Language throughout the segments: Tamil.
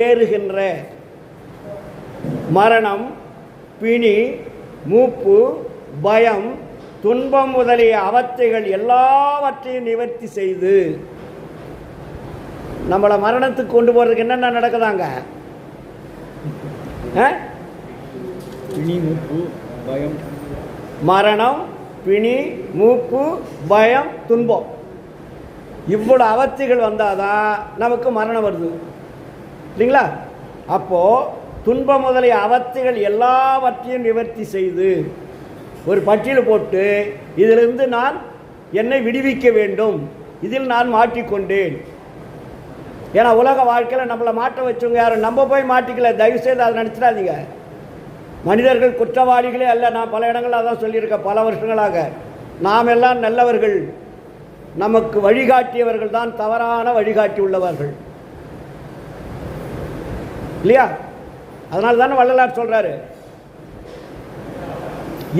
ஏறுகின்ற மரணம், பிணி, மூப்பு, பயம், துன்பம் முதலிய அவத்தைகள் எல்லாவற்றையும் நிவர்த்தி செய்து நம்மளை மரணத்துக்கு கொண்டு போறதுக்கு என்னென்ன நடக்குதாங்க? பிணி, மூப்பு, பயம், மரணம், பிணி, மூப்பு, பயம், துன்பம், இவ்வளவு அவத்தைகள் வந்தாதான் நமக்கு மரணம் வருது இல்லைங்களா? அப்போ துன்பம் முதலிய அவத்தைகள் எல்லாவற்றையும் நிவர்த்தி செய்து ஒரு பட்டியல் போட்டு இதிலிருந்து நான் என்னை விடுவிக்க வேண்டும், இதில் நான் மாட்டிக்கொண்டேன். ஏன்னா உலக வாழ்க்கையில் நம்மளை மாட்ட வச்சவங்க யாரும் நம்ம போய் மாட்டிக்கல, தயவுசெய்து அதை நினச்சிடாதீங்க. மனிதர்கள் குற்றவாளிகளே அல்ல. நான் பல இடங்களில் அதான் சொல்லியிருக்கேன் பல வருஷங்களாக. நாம் எல்லாம் நல்லவர்கள், நமக்கு வழிகாட்டியவர்கள் தான் தவறான வழிகாட்டி உள்ளவர்கள் இல்லையா? அதனால தானே வள்ளலார் சொல்றாரு,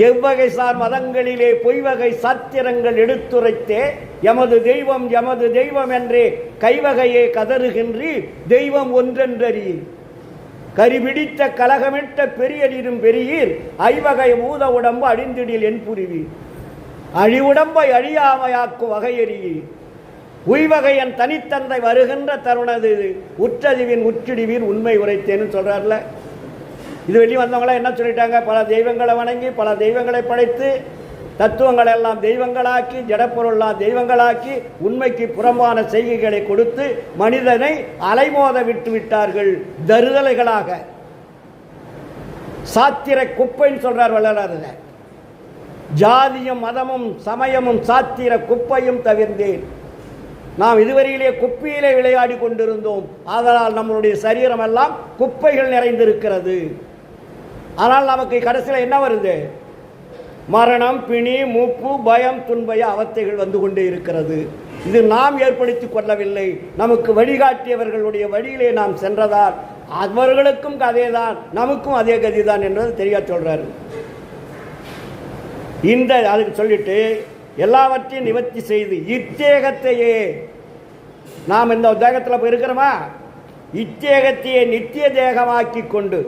எவ்வகை சார் மதங்களிலே பொய்வகை சாத்திரங்கள் எடுத்துரைத்தே எமது தெய்வம் என்றே கைவகையே கதறுகின்றி தெய்வம் ஒன்றென்றறி கரிபிடித்த கலகமிட்ட பெரியரிரும் பெரியீர் ஐவகை மூத உடம்பு அழிந்திடில் என் புரிவி அழிவுடம்பை அழியாமையாக்கும் வகையெறி உய்வகையன் தனித்தந்தை வருகின்ற தருணது உற்றறிவின் உற்றிடுவீர் உண்மை உரைத்தேன்னு சொல்றாருல. இது வெளியே வந்தவங்களாம் என்ன சொல்லிட்டாங்க? பல தெய்வங்களை வணங்கி பல தெய்வங்களை படைத்து தத்துவங்களை எல்லாம் தெய்வங்களாக்கி ஜடப்பொருள்லாம் தெய்வங்களாக்கி உண்மைக்கு புறம்பான செய்கைகளை கொடுத்து மனிதனை அலைமோத விட்டு விட்டார்கள் தருதலைகளாக. சாத்திர குப்பைன்னு சொல்றார் வள்ளலார். ஜாதியும் மதமும் சமயமும் சாத்திர குப்பையும் தவிர்ந்தேன். நாம் இதுவரையிலே குப்பையிலே விளையாடி கொண்டிருந்தோம். அதனால் நம்மளுடைய சரீரம் எல்லாம் குப்பைகள் நிறைந்திருக்கிறது. ஆனால் நமக்கு கடைசியில் என்ன வருது? மரணம், பிணி, மூப்பு, பயம், துன்பய அவத்தைகள் வந்து கொண்டே இருக்கிறது. இது நாம் ஏற்படுத்தி கொள்ளவில்லை, நமக்கு வழிகாட்டியவர்களுடைய வழியிலே நாம் சென்றதால் அவர்களுக்கும் அதேதான், நமக்கும் அதே கதிதான் என்பது தெரிய சொல்றாரு. இந்த அதுக்கு சொல்லிட்டு எல்லாவற்றையும் நிவர்த்தி செய்து இத்தேகத்தையே, நாம் இந்த தேகத்தில் போய் இருக்கிறோமா, இத்தேகத்தையே நித்திய தேகமாக்கி கொண்டு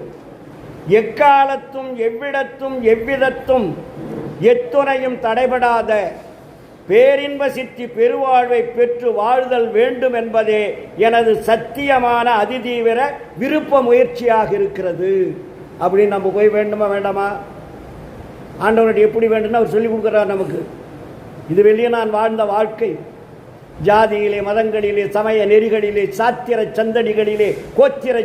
எக்காலத்தும் எவ்விடத்தும் எவ்விதத்தும் எத்துணையும் தடைபடாத பேரின்ப சித்தி பெருவாழ்வை பெற்று வாழ்தல் வேண்டும் என்பதே எனது சத்தியமான அதிதீவிர விருப்ப முயற்சியாக இருக்கிறது. அப்படின்னு நம்ம போய் வேண்டுமா வேண்டாமா? ஆண்டவனுடைய எப்படி வேண்டும்னு அவர் சொல்லிக் கொடுக்குறார் நமக்கு. இது வெளியே நான் வாழ்ந்த வாழ்க்கை. ஜாதியிலே, மதங்களிலே, சமய நெறிகளிலே, சாத்திர சந்தடிகளிலே, கோத்திர